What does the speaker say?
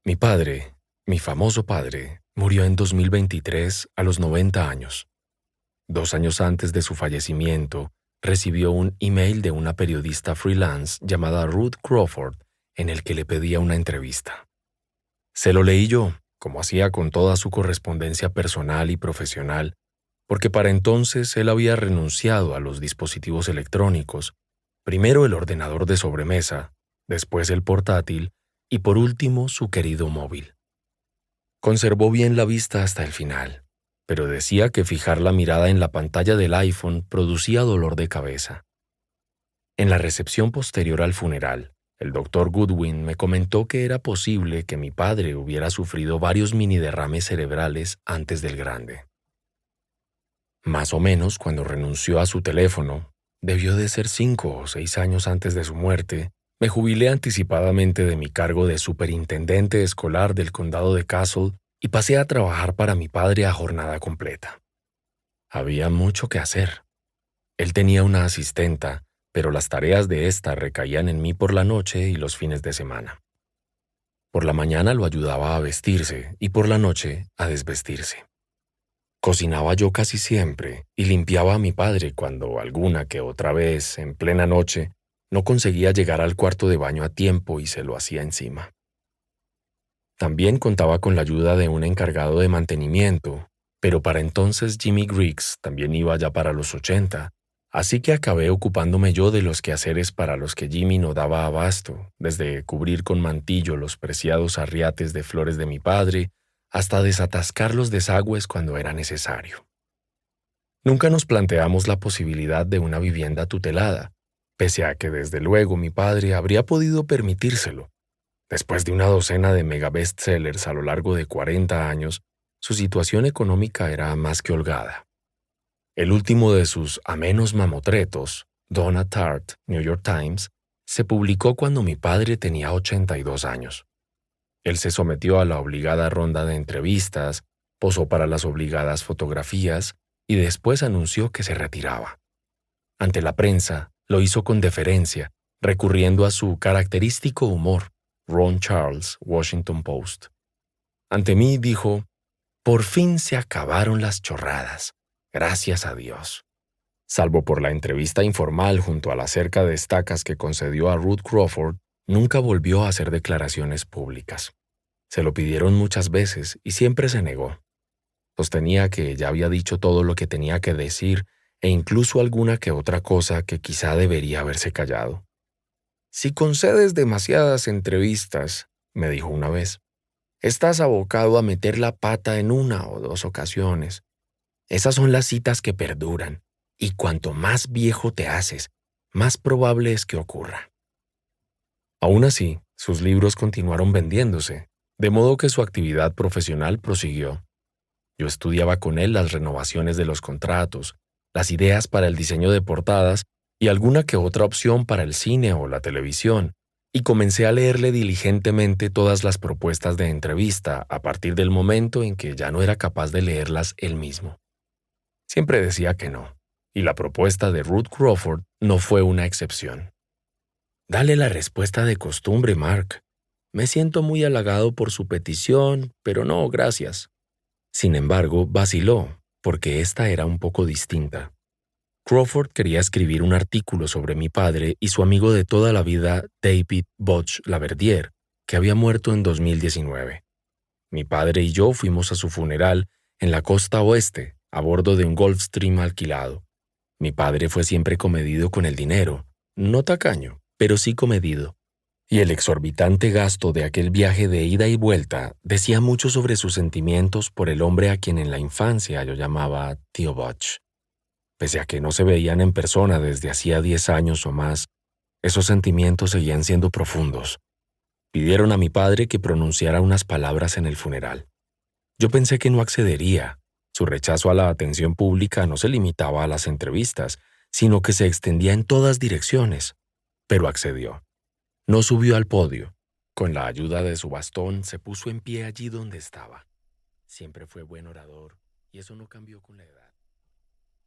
Mi padre, mi famoso padre, murió en 2023 a los 90 años. 2 años antes de su fallecimiento, recibió un email de una periodista freelance llamada Ruth Crawford en el que le pedía una entrevista. Se lo leí yo, como hacía con toda su correspondencia personal y profesional, porque para entonces él había renunciado a los dispositivos electrónicos, primero el ordenador de sobremesa, después el portátil y por último su querido móvil. Conservó bien la vista hasta el final, pero decía que fijar la mirada en la pantalla del iPhone producía dolor de cabeza. En la recepción posterior al funeral, el doctor Goodwin me comentó que era posible que mi padre hubiera sufrido varios mini derrames cerebrales antes del grande. Más o menos cuando renunció a su teléfono, debió de ser 5 o 6 años antes de su muerte, me jubilé anticipadamente de mi cargo de superintendente escolar del condado de Castle y pasé a trabajar para mi padre a jornada completa. Había mucho que hacer. Él tenía una asistenta, pero las tareas de ésta recaían en mí por la noche y los fines de semana. Por la mañana lo ayudaba a vestirse y por la noche a desvestirse. Cocinaba yo casi siempre y limpiaba a mi padre cuando alguna que otra vez, en plena noche, no conseguía llegar al cuarto de baño a tiempo y se lo hacía encima. También contaba con la ayuda de un encargado de mantenimiento, pero para entonces Jimmy Griggs también iba ya para los 80, así que acabé ocupándome yo de los quehaceres para los que Jimmy no daba abasto, desde cubrir con mantillo los preciados arriates de flores de mi padre, hasta desatascar los desagües cuando era necesario. Nunca nos planteamos la posibilidad de una vivienda tutelada, pese a que desde luego mi padre habría podido permitírselo. Después de una docena de mega bestsellers a lo largo de 40 años, su situación económica era más que holgada. El último de sus amenos mamotretos, Donna Tartt, New York Times, se publicó cuando mi padre tenía 82 años. Él se sometió a la obligada ronda de entrevistas, posó para las obligadas fotografías y después anunció que se retiraba. Ante la prensa, lo hizo con deferencia, recurriendo a su característico humor, Ron Charles, Washington Post. Ante mí dijo, «Por fin se acabaron las chorradas, gracias a Dios». Salvo por la entrevista informal junto a la cerca de estacas que concedió a Ruth Crawford, nunca volvió a hacer declaraciones públicas. Se lo pidieron muchas veces y siempre se negó. Sostenía que ya había dicho todo lo que tenía que decir e incluso alguna que otra cosa que quizá debería haberse callado. «Si concedes demasiadas entrevistas», me dijo una vez, «estás abocado a meter la pata en 1 o 2 ocasiones. Esas son las citas que perduran, y cuanto más viejo te haces, más probable es que ocurra». Aún así, sus libros continuaron vendiéndose, de modo que su actividad profesional prosiguió. Yo estudiaba con él las renovaciones de los contratos, las ideas para el diseño de portadas y alguna que otra opción para el cine o la televisión, y comencé a leerle diligentemente todas las propuestas de entrevista a partir del momento en que ya no era capaz de leerlas él mismo. Siempre decía que no, y la propuesta de Ruth Crawford no fue una excepción. «Dale la respuesta de costumbre, Mark. Me siento muy halagado por su petición, pero no, gracias». Sin embargo, vaciló, porque esta era un poco distinta. Crawford quería escribir un artículo sobre mi padre y su amigo de toda la vida, David Butch Laverdiere, que había muerto en 2019. Mi padre y yo fuimos a su funeral en la costa oeste, a bordo de un Gulfstream alquilado. Mi padre fue siempre comedido con el dinero, no tacaño, pero sí comedido. Y el exorbitante gasto de aquel viaje de ida y vuelta decía mucho sobre sus sentimientos por el hombre a quien en la infancia yo llamaba Tío Butch. Pese a que no se veían en persona desde hacía 10 años o más, esos sentimientos seguían siendo profundos. Pidieron a mi padre que pronunciara unas palabras en el funeral. Yo pensé que no accedería. Su rechazo a la atención pública no se limitaba a las entrevistas, sino que se extendía en todas direcciones. Pero accedió. No subió al podio. Con la ayuda de su bastón se puso en pie allí donde estaba. Siempre fue buen orador y eso no cambió con la edad.